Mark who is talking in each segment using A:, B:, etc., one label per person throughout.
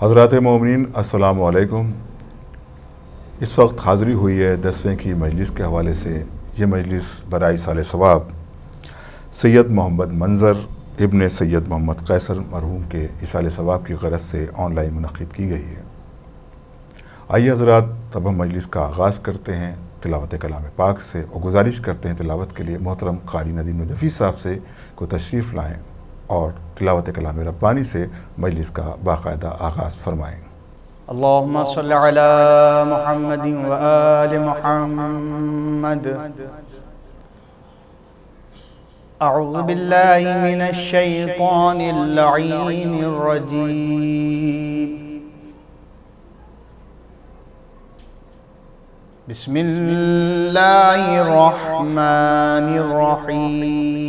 A: حضرات مومنین السلام علیکم۔ اس وقت حاضری ہوئی ہے 10ویں کی مجلس کے حوالے سے۔ یہ مجلس برائے سال ثواب سید محمد منظر ابن سید محمد قیصر مرحوم کے ایصال ثواب کی غرض سے آن لائن منعقد کی گئی ہے۔ آئیے حضرات، تب ہم مجلس کا آغاز کرتے ہیں تلاوت کلام پاک سے، اور گزارش کرتے ہیں تلاوت کے لیے محترم قاری ندیم نجفی صاحب سے کو تشریف لائیں اور تلاوت کلام ربانی سے مجلس کا باقاعدہ آغاز فرمائیں۔
B: اللہم صلی علی محمد و آل محمد۔ اعوذ باللہ من الشیطان اللعین الرجیم۔ بسم اللہ الرحمن الرحیم۔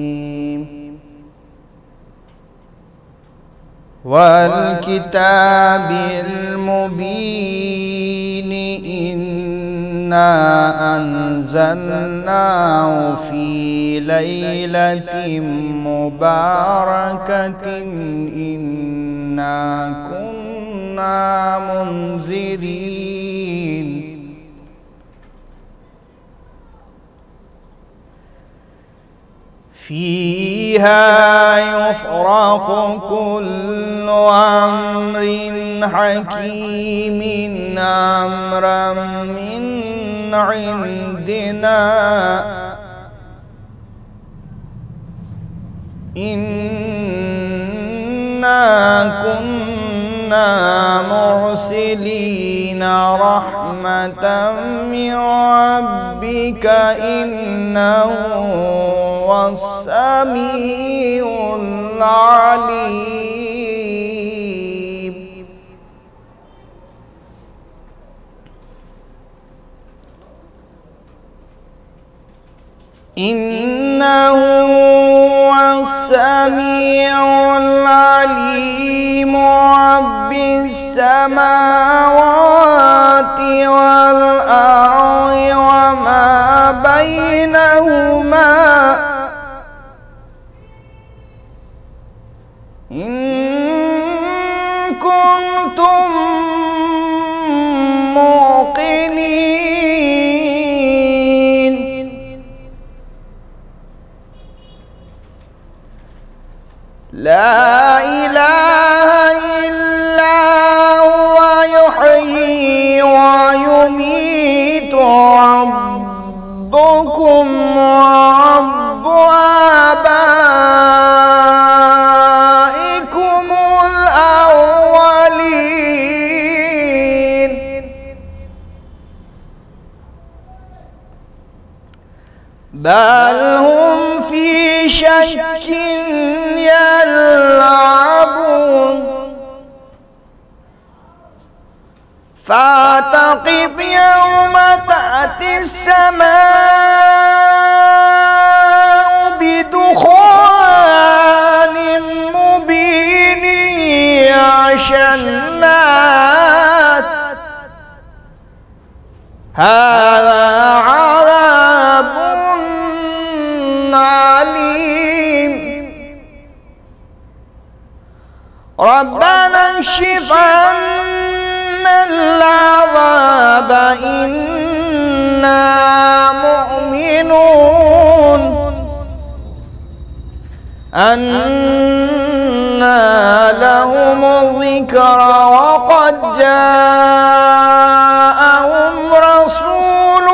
B: حامیم والکتاب المبین انا انزلناه فی لیلۃ مبارکۃ انا کنا منذرین۔ فیہا یفرق کل امر حکیم امرا من عندنا انا كنا مرسلین رحمة من ربک انه هو السمیع العلیم۔ إنه هو السميع العليم رب السماوات والأرض وما بينهما إن كنتم موقنين۔ لا إله إلا هو يحيي ويميت ربكم ورب آبائكم الأولين بل هم في شك يلعبون فارتقب يوم تأتي السماء بدخان مبين يغشى الناس هذا عذاب عليم ربنا اكشف عنا العذاب إنا مؤمنون أنى لهم الذكر وقد جاءهم رسول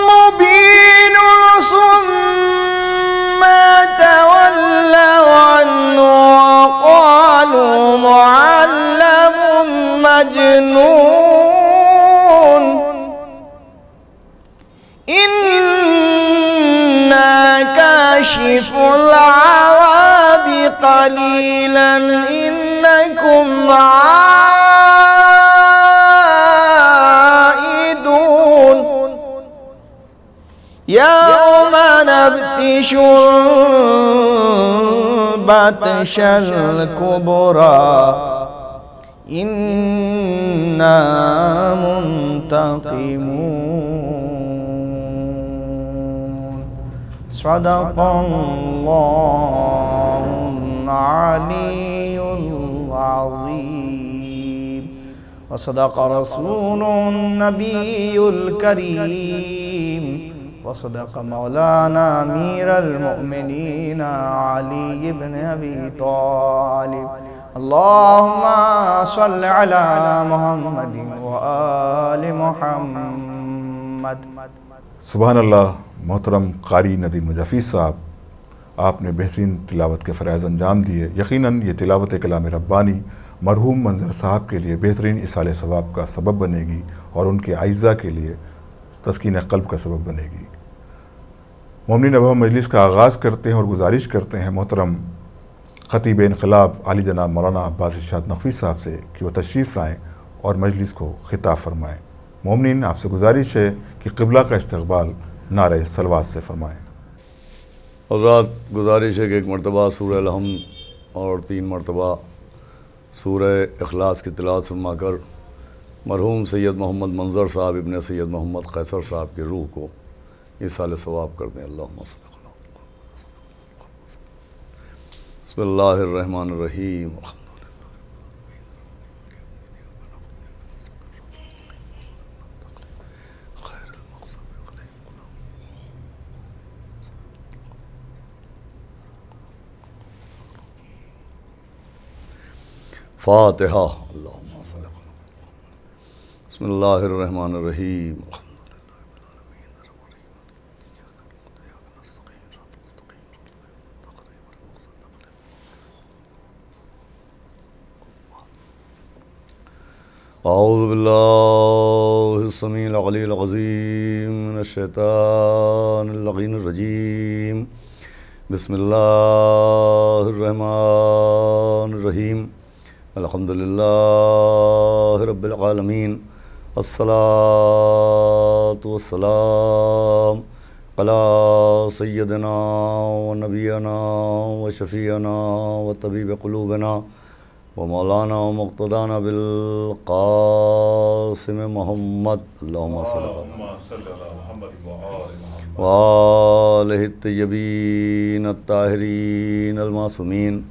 B: مبين ثم تولوا عنه وقالوا معلم مجنون إنا كاشف العذاب قليلا إنكم عائدون يوم نبطش البطش الكبرى إنا منتقمون. صدق الله العلي العظيم وصدق رسول النبي الكريم وصدق مولانا أمير المؤمنين علي بن أبي طالب. اللهم صل على محمد وآل محمد.
A: سبحان اللہ. محترم قاری ندیم نجفی صاحب، آپ نے بہترین تلاوت کے فرائض انجام دیے. یقیناً یہ تلاوت کلام ربانی مرحوم منظر صاحب کے لیے بہترین اصال ثواب کا سبب بنے گی اور ان کے اعزہ کے لیے تسکین قلب کا سبب بنے گی. مومنین اب ہم مجلس کا آغاز کرتے ہیں اور گزارش کرتے ہیں محترم خطیب انقلاب عالی جناب مولانا عباس ارشاد نقوی صاحب سے کہ وہ تشریف لائیں اور مجلس کو خطاب فرمائیں. مومنین آپ سے گزارش ہے کہ قبلہ کا استقبال نعرہ صلوات سے فرمائیں.
C: حضرات، گزارش ہے کہ ایک مرتبہ سورہ الحمد اور 3 مرتبہ سورہ اخلاص کی تلاوت فرما کر مرحوم سید محمد منظر صاحب ابن سید محمد قیصر صاحب کی روح کو ایصال ثواب کر دیں. اللہم صلی اللہ. بسم اللہ الرحمن الرحیم. فاتحہ. اللہم صلی اللہ. بسم اللہ الرحمن الرحیم. اعوذ باللہ السمیع العلی العظیم من الشیطان اللعین الرجیم. بسم اللہ الرحمن الرحیم. الحمدللہ رب العالمین. الصلاۃ والسلام علی سیدنا و نبینا و شفیعنا و طبیب قلوبنا و مولانا و مقتدانا بالقاسم محمد. اللہم صلی اللہ وآلہ الطیبین الطاہرین المعصومین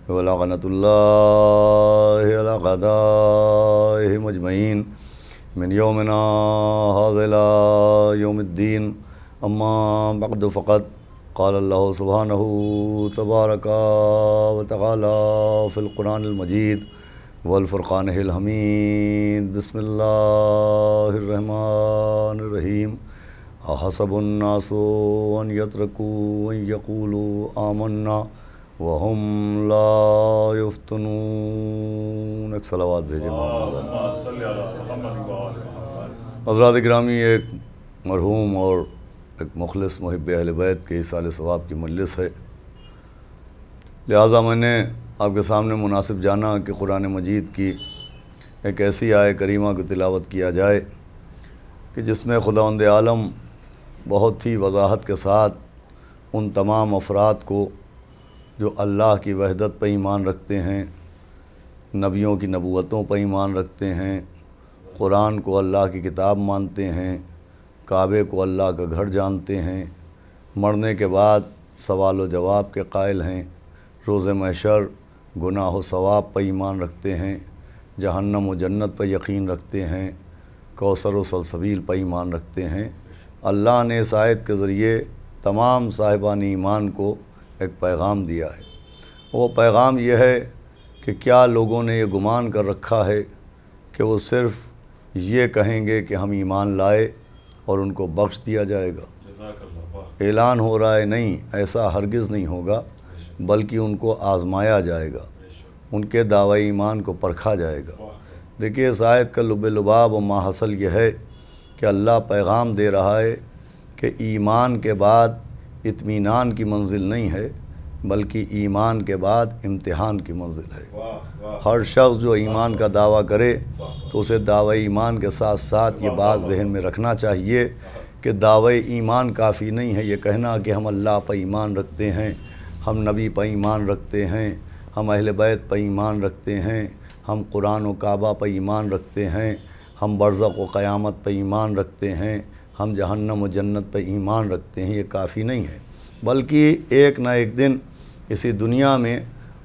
C: ولعنۃ اللہ علی اعدائہم اجمعین من یومنا ھذا الی یوم الدین. اما بعد فقد قال اللہ سبحانہ تبارک و تعالی فی القرآن المجید والفرقان الحمید. بسم اللہ الرحمن الرحیم. احسب الناس ان یترکوا ان یقولوا آمنا وہم لا یفتنون. ایک صلوات بھیجیں محمد. حضرات گرامی، ایک مرحوم اور ایک مخلص محب اہل بیت کے ایصال ثواب کی مجلس ہے، لہٰذا میں نے آپ کے سامنے مناسب جانا کہ قرآن مجید کی ایک ایسی آیہ کریمہ کی تلاوت کیا جائے کہ جس میں خداوند عالم بہت ہی وضاحت کے ساتھ ان تمام افراد کو جو اللہ کی وحدت پر ایمان رکھتے ہیں، نبیوں کی نبوتوں پر ایمان رکھتے ہیں، قرآن کو اللہ کی کتاب مانتے ہیں، کعبے کو اللہ کا گھر جانتے ہیں، مرنے کے بعد سوال و جواب کے قائل ہیں، روز محشر گناہ و ثواب پر ایمان رکھتے ہیں، جہنم و جنت پر یقین رکھتے ہیں، کوثر و سلسبیل پر ایمان رکھتے ہیں. اللہ نے اس آیت کے ذریعے تمام صاحبان ایمان کو ایک پیغام دیا ہے. وہ پیغام یہ ہے کہ کیا لوگوں نے یہ گمان کر رکھا ہے کہ وہ صرف یہ کہیں گے کہ ہم ایمان لائے اور ان کو بخش دیا جائے گا. اعلان ہو رہا ہے نہیں، ایسا ہرگز نہیں ہوگا، بلکہ ان کو آزمایا جائے گا، ان کے دعوی ایمان کو پرکھا جائے گا. دیکھیے، اس آیت کا لب لباب و ماحصل یہ ہے کہ اللہ پیغام دے رہا ہے کہ ایمان کے بعد اطمینان کی منزل نہیں ہے، بلکہ ایمان کے بعد امتحان کی منزل ہے. ہر شخص جو ایمان کا دعویٰ کرے تو اسے دعوی ایمان کے ساتھ ساتھ یہ بات ذہن میں رکھنا چاہیے کہ دعوے ایمان کافی نہیں ہے یہ کہنا کہ ہم اللہ پر ایمان رکھتے ہیں، ہم نبی پر ایمان رکھتے ہیں، ہم اہل بیت پر ایمان رکھتے ہیں، ہم قرآن و کعبہ پر ایمان رکھتے ہیں، ہم برزخ و قیامت پر ایمان رکھتے ہیں، ہم جہنم و جنت پر ایمان رکھتے ہیں، یہ کافی نہیں ہے، بلکہ ایک نہ ایک دن اسی دنیا میں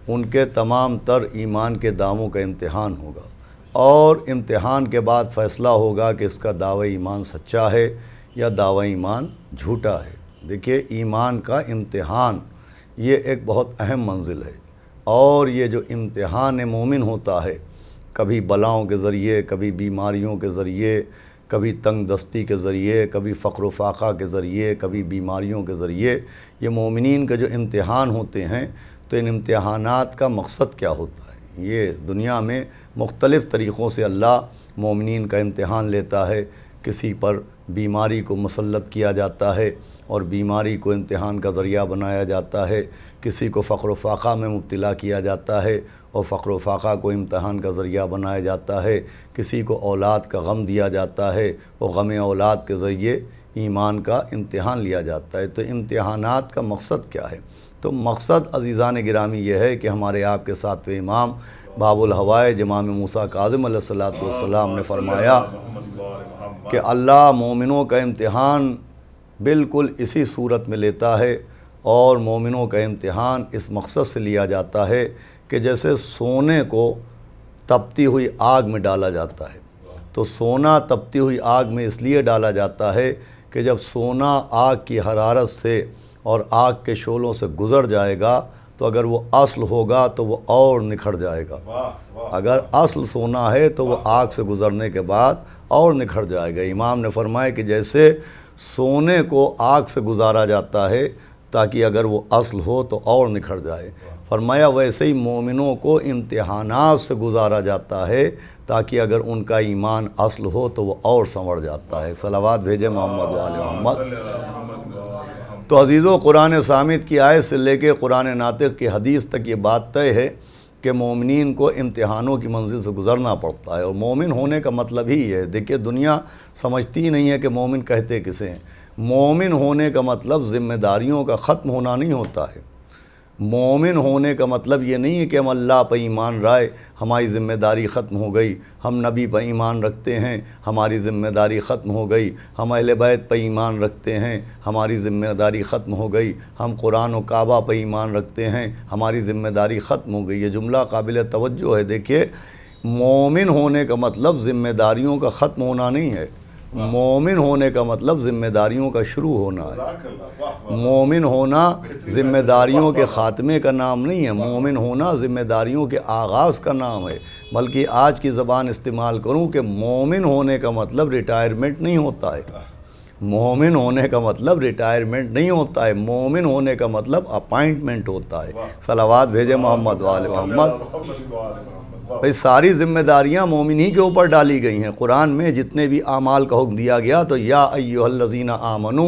C: ان کے تمام تر ایمان کے دعووں کا امتحان ہوگا، اور امتحان کے بعد فیصلہ ہوگا کہ اس کا دعوی ایمان سچا ہے یا دعوی ایمان جھوٹا ہے۔ دیکھیے ایمان کا امتحان یہ ایک بہت اہم منزل ہے، اور یہ جو امتحان مومن ہوتا ہے کبھی بلاؤں کے ذریعے، کبھی بیماریوں کے ذریعے، کبھی تنگ دستی کے ذریعے، کبھی فقر و فاقہ کے ذریعے، کبھی بیماریوں کے ذریعے، یہ مومنین کے جو امتحان ہوتے ہیں تو ان امتحانات کا مقصد کیا ہوتا ہے؟ یہ دنیا میں مختلف طریقوں سے اللہ مومنین کا امتحان لیتا ہے۔ کسی پر بیماری کو مسلط کیا جاتا ہے اور بیماری کو امتحان کا ذریعہ بنایا جاتا ہے، کسی کو فقر و فاقہ میں مبتلا کیا جاتا ہے اور فقر و فاقہ کو امتحان کا ذریعہ بنایا جاتا ہے، کسی کو اولاد کا غم دیا جاتا ہے اور غم اولاد کے ذریعے ایمان کا امتحان لیا جاتا ہے۔ تو امتحانات کا مقصد کیا ہے؟ تو مقصد عزیزان گرامی یہ ہے کہ ہمارے آپ کے ساتویں امام باب الحوائج امام موسیٰ کاظم علیہ السلام نے فرمایا کہ اللہ مومنوں کا امتحان بالکل اسی صورت میں لیتا ہے، اور مومنوں کا امتحان اس مقصد سے لیا جاتا ہے کہ جیسے سونے کو تپتی ہوئی آگ میں ڈالا جاتا ہے، تو سونا تپتی ہوئی آگ میں اس لیے ڈالا جاتا ہے کہ جب سونا آگ کی حرارت سے اور آگ کے شعلوں سے گزر جائے گا تو اگر وہ اصل ہوگا تو وہ اور نکھر جائے گا، اگر اصل سونا ہے تو وہ آگ سے گزرنے کے بعد اور نکھر جائے گا۔ امام نے فرمایا کہ جیسے سونے کو آگ سے گزارا جاتا ہے تاکہ اگر وہ اصل ہو تو اور نکھر جائے، فرمایا ویسے ہی مومنوں کو امتحانات سے گزارا جاتا ہے تاکہ اگر ان کا ایمان اصل ہو تو وہ اور سنور جاتا ہے۔ صلوات بھیجے محمد و آل محمد۔ تو عزیزو قرآن صامت کی آیت سے لے کے قرآن ناطق کی حدیث تک یہ بات طے ہے کہ مومنین کو امتحانوں کی منزل سے گزرنا پڑتا ہے، اور مومن ہونے کا مطلب ہی ہے۔ دیکھیے دنیا سمجھتی ہی نہیں ہے کہ مومن کہتے کسے ہیں۔ مومن ہونے کا مطلب ذمہ داریوں کا ختم ہونا نہیں ہوتا ہے۔ مومن ہونے کا مطلب یہ نہیں ہے کہ ہم اللہ پر ایمان لائے ہماری ذمہ داری ختم ہو گئی، ہم نبی پر ایمان رکھتے ہیں ہماری ذمہ داری ختم ہو گئی، ہم اہل بیت پر ایمان رکھتے ہیں ہماری ذمہ داری ختم ہو گئی، ہم قرآن و کعبہ پر ایمان رکھتے ہیں ہماری ذمہ داری ختم ہو گئی۔ یہ جملہ قابل توجہ ہے۔ دیکھیے مومن ہونے کا مطلب ذمہ داریوں کا ختم ہونا نہیں ہے، مومن ہونے کا مطلب ذمہ داریوں کا شروع ہونا ہے۔ مومن ہونا ذمہ داریوں کے خاتمے کا نام نہیں ہے، مومن ہونا ذمہ داریوں کے آغاز کا نام ہے۔ بلکہ آج کی زبان استعمال کروں کہ مومن ہونے کا مطلب ریٹائرمنٹ نہیں ہوتا ہے، مومن ہونے کا مطلب ریٹائرمنٹ نہیں ہوتا ہے، مومن ہونے کا مطلب اپائنٹمنٹ ہوتا ہے۔ صلوات بھیجے محمد و آل محمد۔ بھئی ساری ذمہ داریاں مومن ہی کے اوپر ڈالی گئی ہیں۔ قرآن میں جتنے بھی اعمال کا حکم دیا گیا تو یا ایھا الذین آمنو،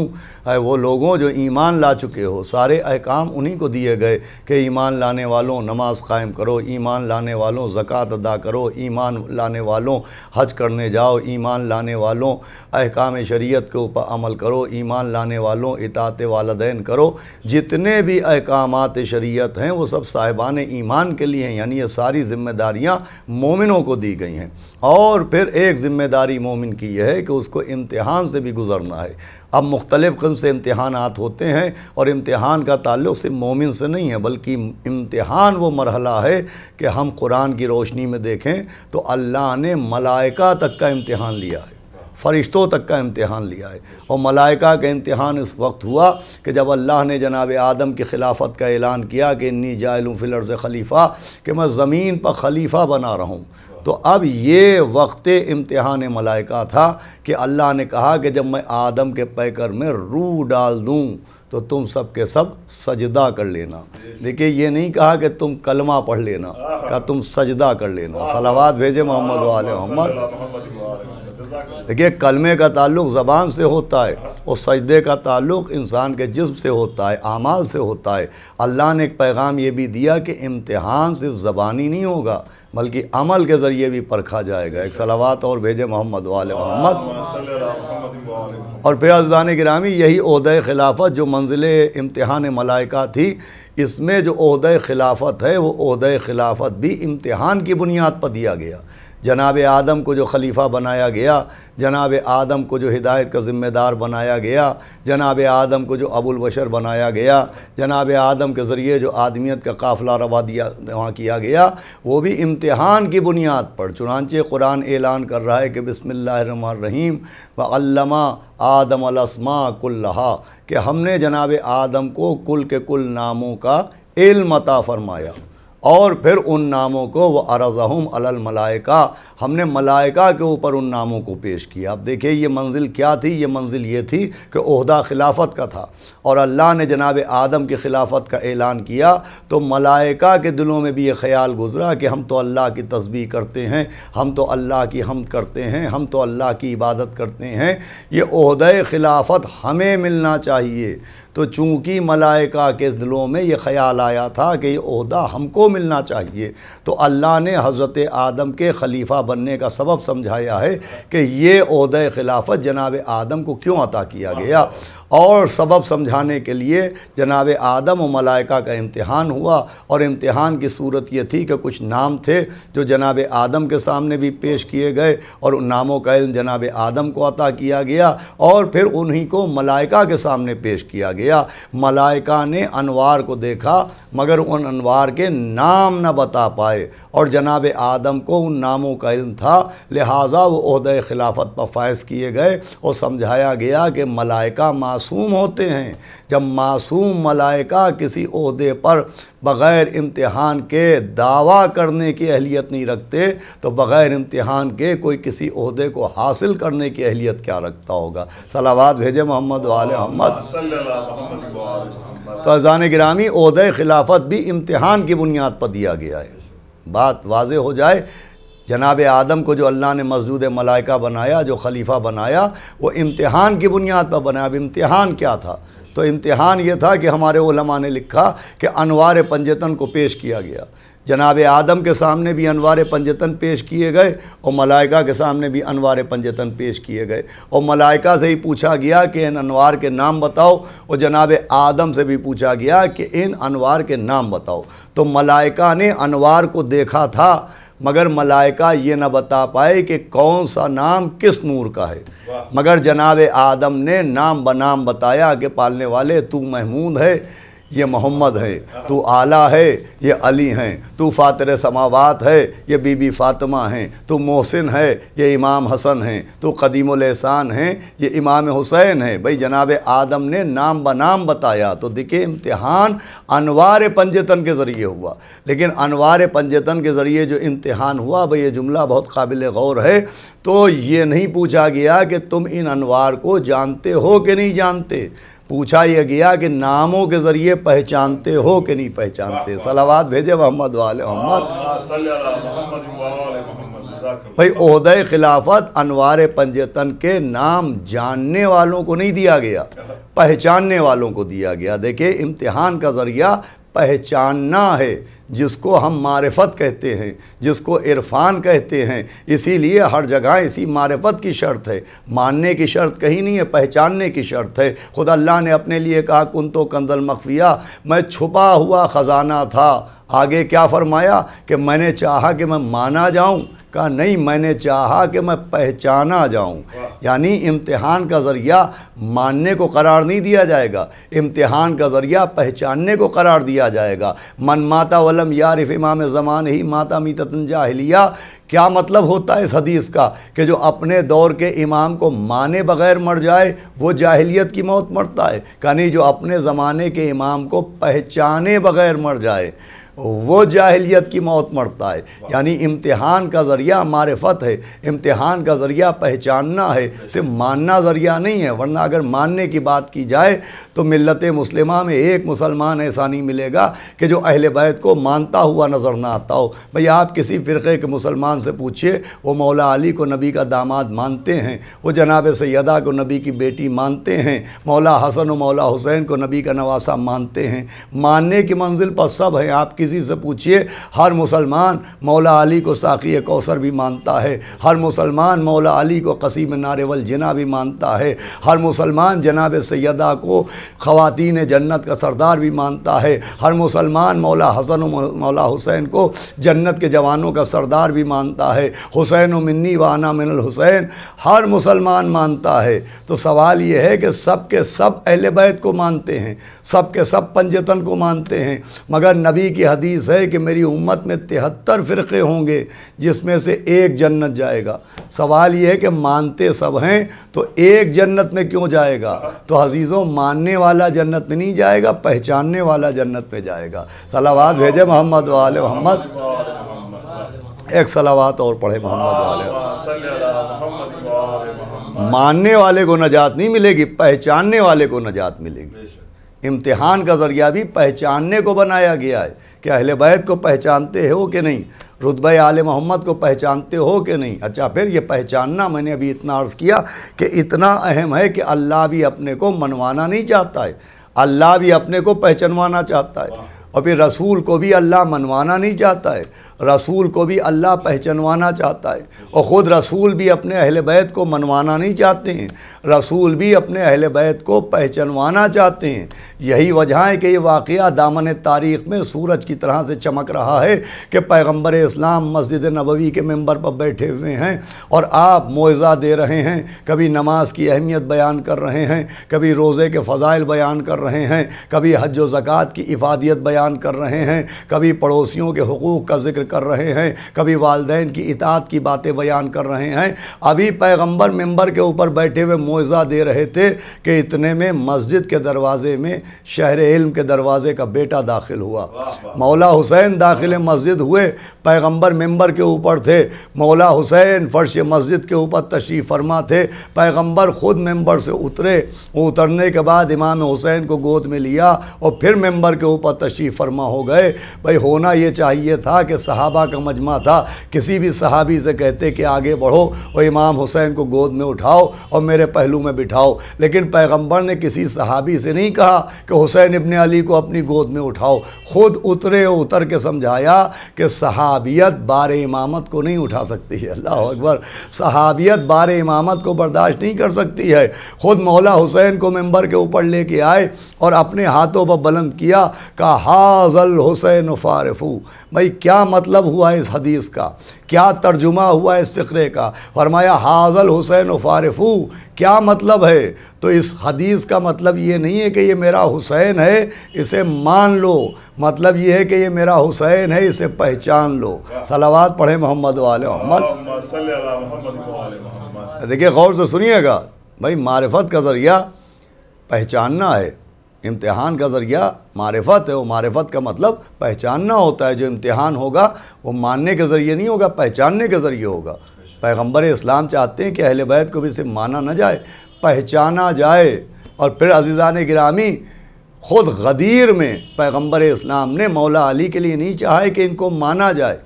C: اے وہ لوگوں جو ایمان لا چکے ہو، سارے احکام انہی کو دیے گئے کہ ایمان لانے والوں نماز قائم کرو، ایمان لانے والوں زکوٰۃ ادا کرو، ایمان لانے والوں حج کرنے جاؤ، ایمان لانے والوں احکام شریعت کے اوپر عمل کرو، ایمان لانے والوں اطاعت والدین کرو۔ جتنے بھی احکامات شریعت ہیں وہ سب صاحبان ایمان کے لیے ہیں، یعنی یہ ساری ذمہ داریاں مومنوں کو دی گئی ہیں۔ اور پھر ایک ذمہ داری مومن کی یہ ہے کہ اس کو امتحان سے بھی گزرنا ہے۔ اب مختلف قسم سے امتحانات ہوتے ہیں، اور امتحان کا تعلق صرف مومن سے نہیں ہے، بلکہ امتحان وہ مرحلہ ہے کہ ہم قرآن کی روشنی میں دیکھیں تو اللہ نے ملائکہ تک کا امتحان لیا ہے، فرشتوں تک کا امتحان لیا ہے۔ اور ملائکہ کا امتحان اس وقت ہوا کہ جب اللہ نے جناب آدم کی خلافت کا اعلان کیا کہ انی جاعل فی الارض خلیفہ، کہ میں زمین پر خلیفہ بنا رہا ہوں۔ تو اب یہ وقت امتحان ملائکہ تھا کہ اللہ نے کہا کہ جب میں آدم کے پیکر میں روح ڈال دوں تو تم سب کے سب سجدہ کر لینا۔ دیکھیے یہ نہیں کہا کہ تم کلمہ پڑھ لینا، کہا تم سجدہ کر لینا۔ صلوات بھیجے محمد و آل محمد۔ دیکھیے کلمے کا تعلق زبان سے ہوتا ہے اور سجدے کا تعلق انسان کے جسم سے ہوتا ہے، اعمال سے ہوتا ہے۔ اللہ نے ایک پیغام یہ بھی دیا کہ امتحان صرف زبانی نہیں ہوگا بلکہ عمل کے ذریعے بھی پرکھا جائے گا۔ ایک صلوات اور بھیجے محمد وآل محمد۔ اور پھر عزیزان گرامی یہی عہدہ خلافت جو منزل امتحان ملائکہ تھی، اس میں جو عہدہ خلافت ہے وہ عہدہ خلافت بھی امتحان کی بنیاد پر دیا گیا۔ جناب آدم کو جو خلیفہ بنایا گیا، جناب آدم کو جو ہدایت کا ذمہ دار بنایا گیا، جناب آدم کو جو ابو البشر بنایا گیا، جناب آدم کے ذریعے جو آدمیت کا قافلہ رواں کیا گیا، وہ بھی امتحان کی بنیاد پر۔ چنانچہ قرآن اعلان کر رہا ہے کہ بسم اللہ الرحمن الرحیم وعلم آدم الاسماء کلہا، کہ ہم نے جناب آدم کو کل کے کل ناموں کا علم عطا فرمایا، اور پھر ان ناموں کو وَعَرَضَهُمْ عَلَى الْمَلَائِكَةِ، ہم نے ملائکہ کے اوپر ان ناموں کو پیش کیا۔ اب دیکھیں یہ منزل کیا تھی؟ یہ منزل یہ تھی کہ عہدہ خلافت کا تھا، اور اللہ نے جناب آدم کی خلافت کا اعلان کیا تو ملائکہ کے دلوں میں بھی یہ خیال گزرا کہ ہم تو اللہ کی تسبیح کرتے ہیں، ہم تو اللہ کی حمد کرتے ہیں، ہم تو اللہ کی عبادت کرتے ہیں، یہ عہدہ خلافت ہمیں ملنا چاہیے۔ تو چونکہ ملائکہ کے دلوں میں یہ خیال آیا تھا کہ یہ عہدہ ہم کو ملنا چاہیے، تو اللہ نے حضرت آدم کے خلیفہ بننے کا سبب سمجھایا ہے کہ یہ عہدہ خلافت جناب آدم کو کیوں عطا کیا گیا، اور سبب سمجھانے کے لیے جناب آدم و ملائکہ کا امتحان ہوا، اور امتحان کی صورت یہ تھی کہ کچھ نام تھے جو جناب آدم کے سامنے بھی پیش کیے گئے، اور ان ناموں کا علم جناب آدم کو عطا کیا گیا، اور پھر انہی کو ملائکہ کے سامنے پیش کیا گیا۔ ملائکہ نے انوار کو دیکھا مگر ان انوار کے نام نہ بتا پائے، اور جناب آدم کو ان ناموں کا علم تھا، لہٰذا وہ عہدہ خلافت پر فائز کیے گئے، اور سمجھایا گیا کہ ملائکہ معصوم ہوتے ہیں۔ جب معصوم ملائکہ کسی عہدے پر بغیر امتحان کے دعویٰ کرنے کی اہلیت نہیں رکھتے، تو بغیر امتحان کے کوئی کسی عہدے کو حاصل کرنے کی اہلیت کیا رکھتا ہوگا؟ صلوات بھیجے محمد وآل محمد۔ تو عزیزان گرامی عہدہ خلافت بھی امتحان کی بنیاد پر دیا گیا ہے۔ بات واضح ہو جائے، جناب آدم کو جو اللہ نے مسجود ملائکہ بنایا، جو خلیفہ بنایا، وہ امتحان کی بنیاد پر بنایا۔ اب امتحان کیا تھا؟ تو امتحان یہ تھا کہ ہمارے علماء نے لکھا کہ انوار پنجتن کو پیش کیا گیا۔ جناب آدم کے سامنے بھی انوار پنجتن پیش کیے گئے، اور ملائکہ کے سامنے بھی انوار پنجتن پیش کیے گئے، اور ملائکہ سے ہی پوچھا گیا کہ ان انوار کے نام بتاؤ، اور جناب آدم سے بھی پوچھا گیا کہ ان انوار کے نام بتاؤ۔ تو ملائکہ نے انوار کو دیکھا تھا، مگر ملائکہ یہ نہ بتا پائے کہ کون سا نام کس نور کا ہے، مگر جناب آدم نے نام بنام بتایا کہ پالنے والے تو محمود ہے، یہ محمد ہے، تو اعلیٰ ہے، یہ علی ہیں، تو فاطر سماوات ہے، یہ بی بی فاطمہ ہیں، تو محسن ہے، یہ امام حسن ہیں، تو قدیم الاحسان ہیں، یہ امام حسین ہیں۔ بھئی جناب آدم نے نام بنام بتایا۔ تو دیکھیں امتحان انوار پنجتن کے ذریعے ہوا، لیکن انوار پنجتن کے ذریعے جو امتحان ہوا، بھئی یہ جملہ بہت قابل غور ہے۔ تو یہ نہیں پوچھا گیا کہ تم ان انوار کو جانتے ہو کہ نہیں جانتے، پوچھا یہ گیا کہ ناموں کے ذریعے پہچانتے ہو کہ نہیں پہچانتے۔ صلوات بھیجے محمد وآل محمد۔ بھئی عہدہ خلافت انوار پنجتن کے نام جاننے والوں کو نہیں دیا گیا، پہچاننے والوں کو دیا گیا۔ دیکھیں امتحان کا ذریعہ پہچاننا ہے، جس کو ہم معرفت کہتے ہیں، جس کو عرفان کہتے ہیں۔ اسی لیے ہر جگہ اسی معرفت کی شرط ہے، ماننے کی شرط کہیں نہیں ہے، پہچاننے کی شرط ہے۔ خود اللہ نے اپنے لیے کہا کنتو کنز المخفیہ، میں چھپا ہوا خزانہ تھا۔ آگے کیا فرمایا کہ میں نے چاہا کہ میں مانا جاؤں، کہا نہیں، میں نے چاہا کہ میں پہچانا جاؤں۔ یعنی امتحان کا ذریعہ ماننے کو قرار نہیں دیا جائے گا، امتحان کا ذریعہ پہچاننے کو قرار دیا جائے گا۔ من ماتا ولم یعرف امام زمان ہی ماتا میتۃ جاہلیہ۔ کیا مطلب ہوتا ہے اس حدیث کا؟ کہ جو اپنے دور کے امام کو مانے بغیر مر جائے وہ جاہلیت کی موت مرتا ہے، یعنی جو اپنے زمانے کے امام کو پہچانے بغیر مر جائے وہ جاہلیت کی موت مرتا ہے۔ یعنی امتحان کا ذریعہ معرفت ہے، امتحان کا ذریعہ پہچاننا ہے، صرف ماننا ذریعہ نہیں ہے۔ ورنہ اگر ماننے کی بات کی جائے تو ملت مسلمہ میں ایک مسلمان ایسا نہیں ملے گا کہ جو اہل بیت کو مانتا ہوا نظر نہ آتا ہو۔ بھئی آپ کسی فرقے کے مسلمان سے پوچھئے، وہ مولا علی کو نبی کا داماد مانتے ہیں، وہ جناب سیدہ کو نبی کی بیٹی مانتے ہیں، مولا حسن و مولا حسین کو نبی کا نواسہ مانتے ہیں۔ ماننے کی منزل پر سب ہیں۔ آپ کسی سے پوچھئے، ہر مسلمان مولا علی کو ساقی کوثر بھی مانتا ہے، ہر مسلمان مولا علی کو قسیم نار والجنا بھی مانتا ہے، ہر مسلمان جناب سیدہ کو خواتین جنت کا سردار بھی مانتا ہے، ہر مسلمان مولا حسن و مولا حسین کو جنت کے جوانوں کا سردار بھی مانتا ہے، حسین و منی و انا من الحسین ہر مسلمان مانتا ہے۔ تو سوال یہ ہے کہ سب کے سب اہل بیت کو مانتے ہیں، سب کے سب پنجتن کو مانتے ہیں، مگر نبی کی حدیث ہے کہ میری امت میں 73 فرقے ہوں گے جس میں سے ایک جنت جائے گا۔ سوال یہ ہے کہ مانتے سب ہیں تو ایک جنت میں کیوں جائے گا؟ تو عزیزوں، ماننے والا جنت میں نہیں جائے گا، پہچاننے والا جنت میں جائے گا۔ صلوات بھیجے محمد و آل محمد۔ ایک صلوات اور پڑھے محمد و آل محمد۔ ماننے والے کو نجات نہیں ملے گی، پہچاننے والے کو نجات ملے گی۔ امتحان کا ذریعہ بھی پہچاننے کو بنایا گیا ہے کہ اہل بیت کو پہچانتے ہو کہ نہیں، رتبہ آل محمد کو پہچانتے ہو کہ نہیں۔ اچھا، پھر یہ پہچاننا میں نے ابھی اتنا عرض کیا کہ اتنا اہم ہے کہ اللہ بھی اپنے کو منوانا نہیں چاہتا ہے، اللہ بھی اپنے کو پہچانوانا چاہتا ہے، اور پھر رسول کو بھی اللہ منوانا نہیں چاہتا ہے، رسول کو بھی اللہ پہچانوانا چاہتا ہے، اور خود رسول بھی اپنے اہل بیت کو منوانا نہیں چاہتے ہیں، رسول بھی اپنے اہل بیت کو پہچانوانا چاہتے ہیں۔ یہی وجہ ہے کہ یہ واقعہ دامن تاریخ میں سورج کی طرح سے چمک رہا ہے کہ پیغمبر اسلام مسجد نبوی کے ممبر پر بیٹھے ہوئے ہیں اور آپ موعظہ دے رہے ہیں، کبھی نماز کی اہمیت بیان کر رہے ہیں، کبھی روزے کے فضائل بیان کر رہے ہیں، کبھی حج و زکوٰۃ کی افادیت بیان کر رہے ہیں، کبھی پڑوسیوں کے حقوق کا ذکر کر رہے ہیں، کبھی والدین کی اطاعت کی باتیں بیان کر رہے ہیں۔ ابھی پیغمبر ممبر کے اوپر بیٹھے ہوئے موعظہ دے رہے تھے کہ اتنے میں مسجد کے دروازے میں شہر علم کے دروازے کا بیٹا داخل ہوا۔ مولا حسین داخل مسجد ہوئے، پیغمبر ممبر کے اوپر تھے، مولا حسین فرش مسجد کے اوپر تشریف فرما تھے، پیغمبر خود ممبر سے اترے، اترنے کے بعد امام حسین کو گود میں لیا اور پھر ممبر کے اوپر تشریف فرما ہو گئے۔ بھئی ہونا یہ چاہیے تھا کہ صحابہ کا مجمع تھا، کسی بھی صحابی سے کہتے کہ آگے بڑھو اور امام حسین کو گود میں اٹھاؤ اور میرے پہلو میں بٹھاؤ، لیکن پیغمبر نے کسی صحابی سے نہیں کہا کہ حسین ابن علی کو اپنی گود میں اٹھاؤ، خود اترے، اتر کے سمجھایا کہ صحابیت بار امامت کو نہیں اٹھا سکتی ہے۔ اللہ اکبر، صحابیت بار امامت کو برداشت نہیں کر سکتی ہے۔ خود مولا حسین کو ممبر کے اوپر لے کے آئے اور اپنے ہاتھوں پر بلند کیا، کہا حاذ الحسین فارفو۔ بھائی کیا مطلب ہوا اس حدیث کا، کیا ترجمہ ہوا اس فقرے کا؟ فرمایا حاذ الحسین فارفو، کیا مطلب ہے؟ تو اس حدیث کا مطلب یہ نہیں ہے کہ یہ میرا حسین ہے اسے مان لو، مطلب یہ ہے کہ یہ میرا حسین ہے اسے پہچان لو۔ صلوات پڑھیں محمد و آل محمد۔ دیکھیے غور سے سنیے گا، بھائی معرفت کا ذریعہ پہچاننا ہے، امتحان کا ذریعہ معرفت ہے، وہ معرفت کا مطلب پہچاننا ہوتا ہے۔ جو امتحان ہوگا وہ ماننے کے ذریعے نہیں ہوگا، پہچاننے کے ذریعے ہوگا۔ پیغمبر اسلام چاہتے ہیں کہ اہل بیت کو بھی صرف مانا نہ جائے، پہچانا جائے۔ اور پھر عزیزان گرامی، خود غدیر میں پیغمبر اسلام نے مولا علی کے لیے نہیں چاہا کہ ان کو مانا جائے،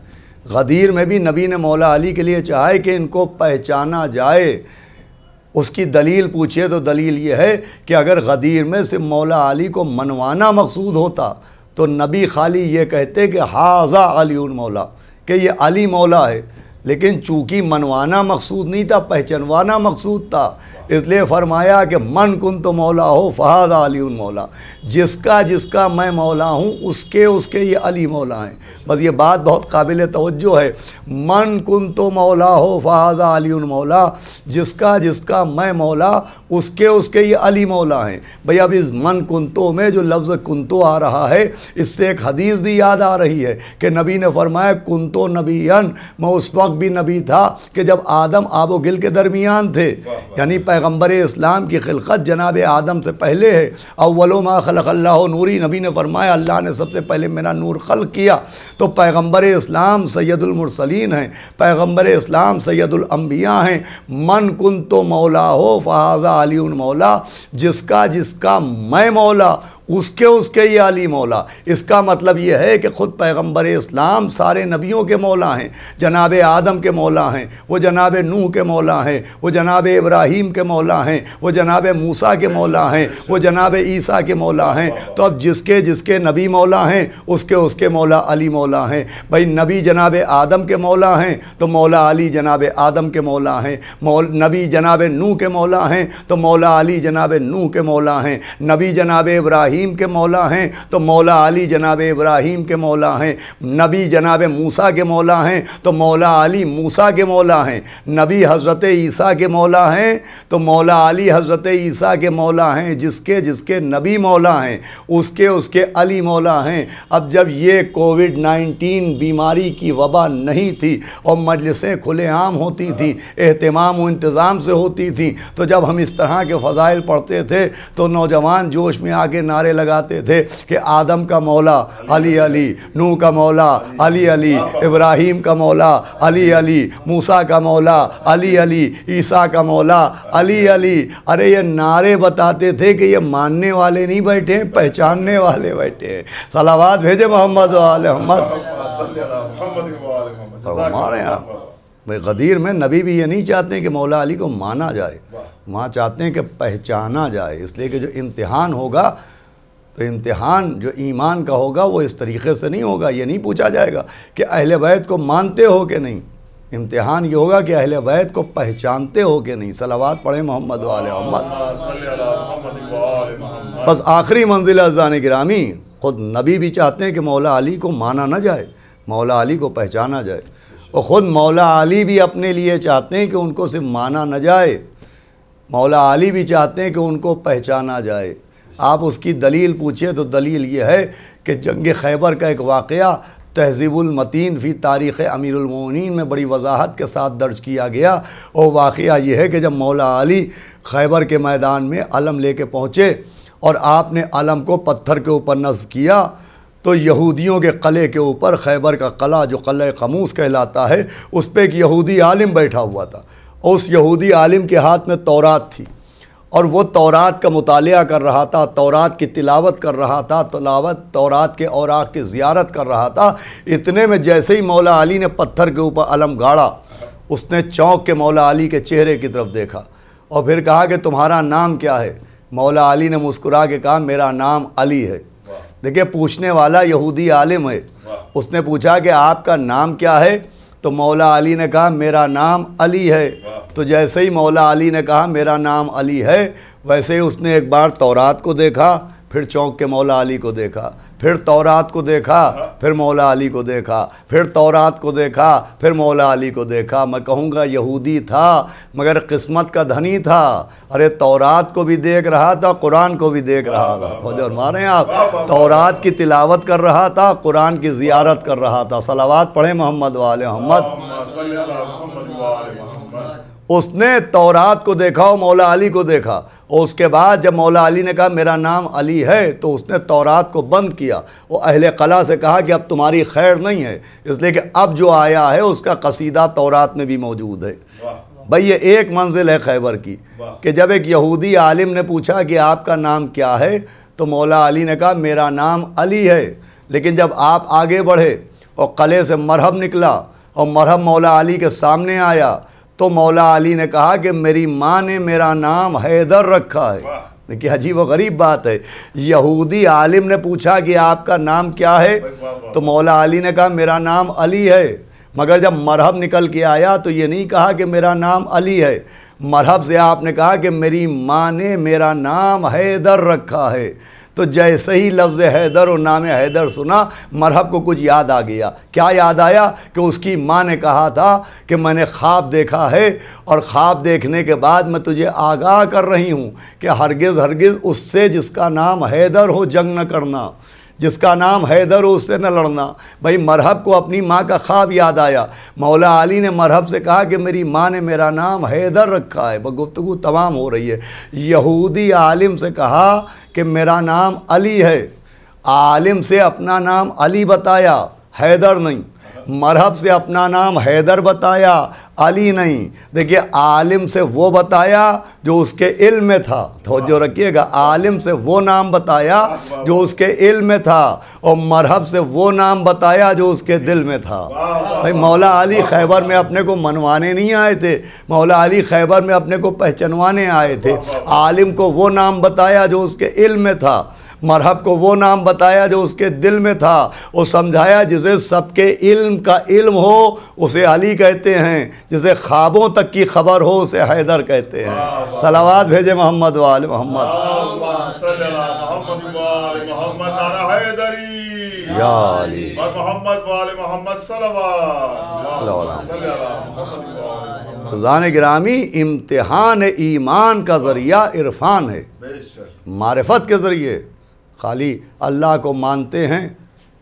C: غدیر میں بھی نبی نے مولا علی کے لیے چاہا کہ ان کو پہچانا جائے۔ اس کی دلیل پوچھئے تو دلیل یہ ہے کہ اگر غدیر میں سے مولا علی کو منوانا مقصود ہوتا تو نبی خالی یہ کہتے کہ حاذا علی مولا، کہ یہ علی مولا ہے، لیکن چونکہ منوانا مقصود نہیں تھا، پہچانوانا مقصود تھا، اس لیے فرمایا کہ من کنت مولا ہو فہذا علی مولا، جس کا میں مولا ہوں اس کے یہ علی مولا ہیں۔ بس یہ بات بہت قابل توجہ ہے، من کنت مولا ہو فہذا علی مولا، جس کا میں مولا اس کے یہ علی مولا ہیں۔ بھئی اب اس من کنتو میں جو لفظ کنتو آ رہا ہے، اس سے ایک حدیث بھی یاد آ رہی ہے کہ نبی نے فرمایا کنتو نبیًا، میں اس وقت بھی نبی تھا کہ جب آدم آب و گل کے درمیان تھے، یعنی پیغمبر اسلام کی خلقت جناب آدم سے پہلے ہے۔ اولو ما خلق اللہ نوری، نبی نے فرمایا اللہ نے سب سے پہلے میرا نور خلق کیا۔ تو پیغمبر اسلام سید المرسلین ہیں، پیغمبر اسلام سید الانبیاء ہیں۔ من کنتو مولا ہو فہذا علی مولا، جس کا میں مولا اس کے یہ علی مولا۔ اس کا مطلب یہ ہے کہ خود پیغمبر اسلام سارے نبیوں کے مولا ہیں، جناب آدم کے مولا ہیں، وہ جناب نوح کے مولا ہیں، وہ جناب ابراہیم کے مولا ہیں، وہ جناب موسیٰ کے مولا ہیں، وہ جناب عیسیٰ کے مولا ہیں۔ تو اب جس کے نبی مولا ہیں اس کے مولا علی مولا ہیں۔ بھائی نبی جناب آدم کے مولا ہیں تو مولا علی جناب آدم کے مولا ہیں، نبی جناب نوح کے مولا ہیں تو مولا علی جناب نوح کے مولا ہیں، نبی جناب ابراہیم کے مولا ہیں تو مولا علی جناب ابراہیم کے مولا ہیں، نبی جناب موسیٰ کے مولا ہیں تو مولا علی موسیٰ کے مولا ہیں، نبی حضرت عیسیٰ کے مولا ہیں تو مولا علی حضرت عیسیٰ کے مولا ہیں۔ جس کے نبی مولا ہیں اس کے علی مولا ہیں۔ اب جب یہ کووڈ-19 بیماری کی وبا نہیں تھی اور مجلسیں کھلے عام ہوتی تھیں، اہتمام و انتظام سے ہوتی تھیں، تو جب ہم اس طرح کے فضائل پڑھتے تھے تو نوجوان جوش میں آ کے نعرے لگاتے تھے کہ آدم کا مولا علی علی، نوح کا مولا علی علی، ابراہیم کا مولا علی علی، موسیٰ کا مولا علی علی، عیسیٰ کا مولا علی علی۔ ارے یہ نعرے بتاتے تھے کہ یہ ماننے والے نہیں بیٹھے ہیں، پہچاننے والے بیٹھے ہیں۔ صلوات بھیجے محمد و آل محمد۔ ہمارے یہاں بھائی غدیر میں نبی بھی یہ نہیں چاہتے ہیں کہ مولا علی کو مانا جائے، وہاں چاہتے ہیں کہ پہچانا جائے، اس لیے کہ جو امتحان ہوگا تو امتحان جو ایمان کا ہوگا وہ اس طریقے سے نہیں ہوگا۔ یہ نہیں پوچھا جائے گا کہ اہل بیت کو مانتے ہو کہ نہیں، امتحان یہ ہوگا کہ اہل بیت کو پہچانتے ہو کہ نہیں۔ صلوات پڑھیں محمد و آل محمد۔ بس آخری منزل عزیزان گرامی، خود نبی بھی چاہتے ہیں کہ مولا علی کو مانا نہ جائے، مولا علی کو پہچانا جائے، اور خود مولا علی بھی اپنے لیے چاہتے ہیں کہ ان کو صرف مانا نہ جائے، مولا علی بھی چاہتے ہیں کہ ان کو پہچانا جائے۔ آپ اس کی دلیل پوچھیں تو دلیل یہ ہے کہ جنگ خیبر کا ایک واقعہ تہذیب المتین فی تاریخ امیر المومنین میں بڑی وضاحت کے ساتھ درج کیا گیا۔ اور واقعہ یہ ہے کہ جب مولا علی خیبر کے میدان میں علم لے کے پہنچے اور آپ نے علم کو پتھر کے اوپر نصب کیا تو یہودیوں کے قلعے کے اوپر، خیبر کا قلعہ جو قلعہ قموس کہلاتا ہے، اس پہ ایک یہودی عالم بیٹھا ہوا تھا، اور اس یہودی عالم کے ہاتھ میں تورات تھی، اور وہ تورات کا مطالعہ کر رہا تھا، تورات کی تلاوت کر رہا تھا، تورات کے اوراق کی زیارت کر رہا تھا۔ اتنے میں جیسے ہی مولا علی نے پتھر کے اوپر علم گاڑا، اس نے چونک کے مولا علی کے چہرے کی طرف دیکھا اور پھر کہا کہ تمہارا نام کیا ہے؟ مولا علی نے مسکرا کے کہا میرا نام علی ہے۔ دیکھیں پوچھنے والا یہودی عالم ہے، اس نے پوچھا کہ آپ کا نام کیا ہے؟ تو مولا علی نے کہا میرا نام علی ہے۔ تو جیسے ہی مولا علی نے کہا میرا نام علی ہے، ویسے ہی اس نے ایک بار تورات کو دیکھا، پھر چونک کے مولا علی کو دیکھا، پھر تورات کو دیکھا، پھر مولا علی کو دیکھا، پھر تورات کو دیکھا، پھر مولا علی کو دیکھا۔ میں کہوں گا یہودی تھا مگر قسمت کا دھنی تھا۔ ارے تورات کو بھی دیکھ رہا تھا، قرآن کو بھی دیکھ رہا تھا۔ اور مارے آپ، تورات کی تلاوت کر رہا تھا، قرآن کی زیارت کر رہا تھا۔ صلوات پڑھیں محمد و آل محمد۔ اس نے تورات کو دیکھا اور مولا علی کو دیکھا، اور اس کے بعد جب مولا علی نے کہا میرا نام علی ہے تو اس نے تورات کو بند کیا، وہ اہل قلعہ سے کہا کہ اب تمہاری خیر نہیں ہے، اس لیے کہ اب جو آیا ہے اس کا قصیدہ تورات میں بھی موجود ہے۔ بھئی یہ ایک منزل ہے خیبر کی کہ جب ایک یہودی عالم نے پوچھا کہ آپ کا نام کیا ہے تو مولا علی نے کہا میرا نام علی ہے، لیکن جب آپ آگے بڑھے اور قلعے سے مرہب نکلا اور مرہب مولا علی کے سامنے آیا تو مولا علی نے کہا کہ میری ماں نے میرا نام حیدر رکھا ہے۔ دیکھیے عجیب و غریب بات ہے، یہودی عالم نے پوچھا کہ آپ کا نام کیا ہے تو مولا علی نے کہا میرا نام علی ہے، مگر جب مرہب نکل کے آیا تو یہ نہیں کہا کہ میرا نام علی ہے، مرہب سے آپ نے کہا کہ میری ماں نے میرا نام حیدر رکھا ہے۔ تو جیسے ہی لفظ حیدر اور نام حیدر سنا مرحب کو کچھ یاد آ گیا۔ کیا یاد آیا؟ کہ اس کی ماں نے کہا تھا کہ میں نے خواب دیکھا ہے اور خواب دیکھنے کے بعد میں تجھے آگاہ کر رہی ہوں کہ ہرگز ہرگز اس سے جس کا نام حیدر ہو جنگ نہ کرنا، جس کا نام حیدر ہو اس سے نہ لڑنا۔ بھائی مرحب کو اپنی ماں کا خواب یاد آیا۔ مولا علی نے مرحب سے کہا کہ میری ماں نے میرا نام حیدر رکھا ہے۔ گفتگو تمام ہو رہی ہے۔ یہودی عالم سے کہا کہ میرا نام علی ہے، عالم سے اپنا نام علی بتایا، حیدر نہیں۔ مرحب سے اپنا نام حیدر بتایا، علی نہیں۔ دیکھیے عالم سے وہ بتایا جو اس کے علم میں تھا، توجہ رکھیے گا، عالم سے وہ نام بتایا جو اس کے علم میں تھا، اور مرحب سے وہ نام بتایا جو اس کے دل میں تھا۔ بھائی مولا علی خیبر میں اپنے کو منوانے نہیں آئے تھے، مولا علی خیبر میں اپنے کو پہچنوانے آئے تھے۔ عالم کو وہ نام بتایا جو اس کے علم میں تھا، مرحب کو وہ نام بتایا جو اس کے دل میں تھا، اور سمجھایا جسے سب کے علم کا علم ہو اسے علی کہتے ہیں، جسے خوابوں تک کی خبر ہو اسے حیدر کہتے ہیں۔ صلوات بھیجے محمد و آل محمد۔ یا علی خزان گرامی، امتحان ایمان کا ذریعہ عرفان ہے، معرفت کے ذریعے خالی اللہ کو مانتے ہیں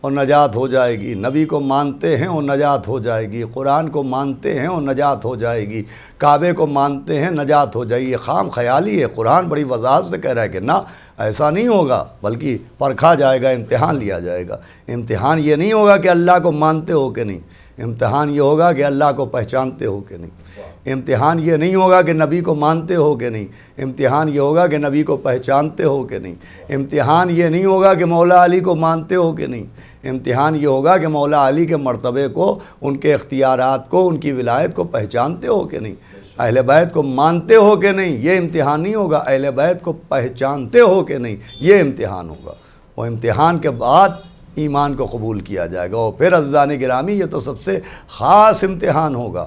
C: اور نجات ہو جائے گی، نبی کو مانتے ہیں اور نجات ہو جائے گی، قرآن کو مانتے ہیں اور نجات ہو جائے گی، کعبے کو مانتے ہیں نجات ہو جائے گی، یہ خام خیالی ہے۔ قرآن بڑی وضاحت سے کہہ رہا ہے کہ نہ، ایسا نہیں ہوگا، بلکہ پرکھا جائے گا، امتحان لیا جائے گا۔ امتحان یہ نہیں ہوگا کہ اللہ کو مانتے ہو کہ نہیں، امتحان یہ ہوگا کہ اللہ کو پہچانتے ہو کہ نہیں۔ امتحان یہ نہیں ہوگا کہ نبی کو مانتے ہو کہ نہیں، امتحان یہ ہوگا کہ نبی کو پہچانتے ہو کہ نہیں۔ امتحان یہ نہیں ہوگا کہ مولا علی کو مانتے ہو کہ نہیں، امتحان یہ ہوگا کہ مولا علی کے مرتبے کو، ان کے اختیارات کو، ان کی ولایت کو پہچانتے ہو کہ نہیں، اہل بیت کو مانتے ہو کہ نہیں۔ یہ امتحان نہیں ہوگا، اہل بیت کو پہچانتے ہو کہ نہیں، یہ امتحان ہوگا۔ وہ امتحان کے بعد ایمان کو قبول کیا جائے گا۔ اور پھر عزیزان گرامی، یہ تو سب سے خاص امتحان ہوگا،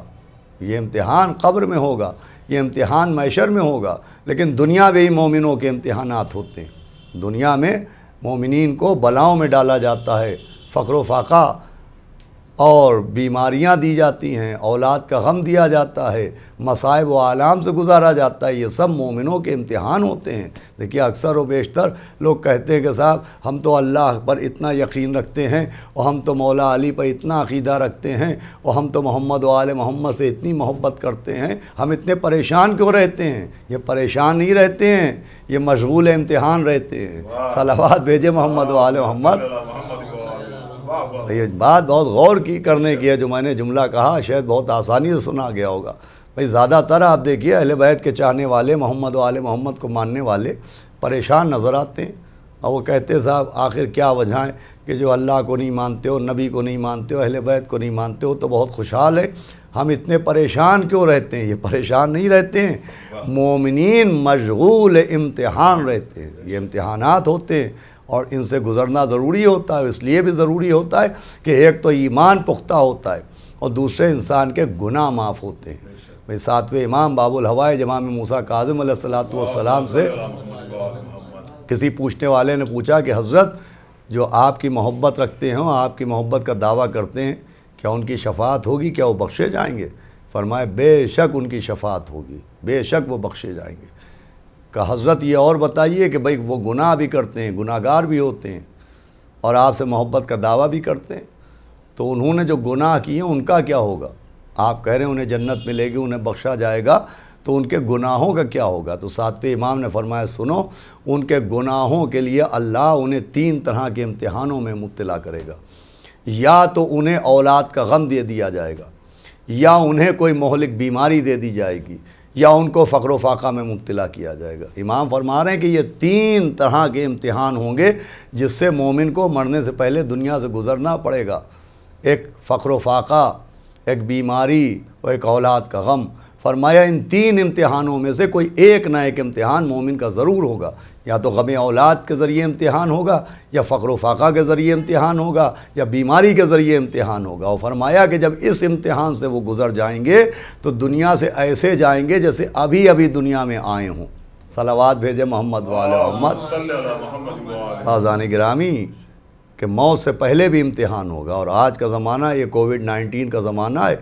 C: یہ امتحان قبر میں ہوگا، یہ امتحان محشر میں ہوگا۔ لیکن دنیا میں ہی مومنوں کے امتحانات ہوتے ہیں۔ دنیا میں مومنین کو بلاؤں میں ڈالا جاتا ہے، فقر و فاقہ اور بیماریاں دی جاتی ہیں، اولاد کا غم دیا جاتا ہے، مصائب و آلام سے گزارا جاتا ہے۔ یہ سب مومنوں کے امتحان ہوتے ہیں۔ دیکھیے اکثر و بیشتر لوگ کہتے ہیں کہ صاحب ہم تو اللہ پر اتنا یقین رکھتے ہیں، اور ہم تو مولا علی پر اتنا عقیدہ رکھتے ہیں، اور ہم تو محمد و آل محمد سے اتنی محبت کرتے ہیں، ہم اتنے پریشان کیوں رہتے ہیں؟ یہ پریشان نہیں رہتے ہیں، یہ مشغول امتحان رہتے ہیں۔ صلوات بھیجے محمد و آل محمد۔ یہ بات بہت غور کی کرنے کی ہے، جو میں نے جملہ کہا شاید بہت آسانی سے سنا گیا ہوگا۔ بھئی زیادہ تر آپ دیکھیے اہل بیت کے چاہنے والے، محمد و آل محمد کو ماننے والے پریشان نظر آتے ہیں، اور وہ کہتے ہیں صاحب آخر کیا وجہ ہے کہ جو اللہ کو نہیں مانتے ہو، نبی کو نہیں مانتے ہو، اہل بیت کو نہیں مانتے ہو تو بہت خوشحال ہے، ہم اتنے پریشان کیوں رہتے ہیں؟ یہ پریشان نہیں رہتے ہیں، مومنین مشغول امتحان رہتے ہیں، یہ امتحانات ہوتے ہیں، اور ان سے گزرنا ضروری ہوتا ہے۔ اس لیے بھی ضروری ہوتا ہے کہ ایک تو ایمان پختہ ہوتا ہے، اور دوسرے انسان کے گناہ معاف ہوتے ہیں۔ بھئی ساتویں امام باب الہوائے امام موسیٰ کاظم علیہ السلام سے کسی پوچھنے والے نے پوچھا کہ حضرت جو آپ کی محبت رکھتے ہیں، آپ کی محبت کا دعویٰ کرتے ہیں، کیا ان کی شفاعت ہوگی؟ کیا وہ بخشے جائیں گے؟ فرمائے بے شک ان کی شفاعت ہوگی، بے شک وہ بخشے جائیں گے۔ کہ حضرت یہ اور بتائیے کہ بھئی وہ گناہ بھی کرتے ہیں، گناہ گار بھی ہوتے ہیں، اور آپ سے محبت کا دعویٰ بھی کرتے ہیں، تو انہوں نے جو گناہ کیے ان کا کیا ہوگا؟ آپ کہہ رہے ہیں انہیں جنت ملے گی، انہیں بخشا جائے گا، تو ان کے گناہوں کا کیا ہوگا؟ تو ساتویں امام نے فرمایا سنو، ان کے گناہوں کے لیے اللہ انہیں 3 طرح کے امتحانوں میں مبتلا کرے گا۔ یا تو انہیں اولاد کا غم دے دیا جائے گا، یا انہیں کوئی مہلک بیماری دے دی جائے گی، یا ان کو فقر و فاقہ میں مبتلا کیا جائے گا۔ امام فرما رہے ہیں کہ یہ 3 طرح کے امتحان ہوں گے جس سے مومن کو مرنے سے پہلے دنیا سے گزرنا پڑے گا۔ ایک فقر و فاقہ، ایک بیماری اور ایک اولاد کا غم۔ فرمایا ان 3 امتحانوں میں سے کوئی ایک نہ ایک امتحان مومن کا ضرور ہوگا، یا تو غم اولاد کے ذریعے امتحان ہوگا، یا فقر و فاقہ کے ذریعے امتحان ہوگا، یا بیماری کے ذریعے امتحان ہوگا۔ اور فرمایا کہ جب اس امتحان سے وہ گزر جائیں گے تو دنیا سے ایسے جائیں گے جیسے ابھی ابھی دنیا میں آئے ہوں۔ صلوات بھیجے محمد والے محمد۔ آذان گرامی کہ موت سے پہلے بھی امتحان ہوگا، اور آج کا زمانہ یہ کووڈ-19 کا زمانہ ہے،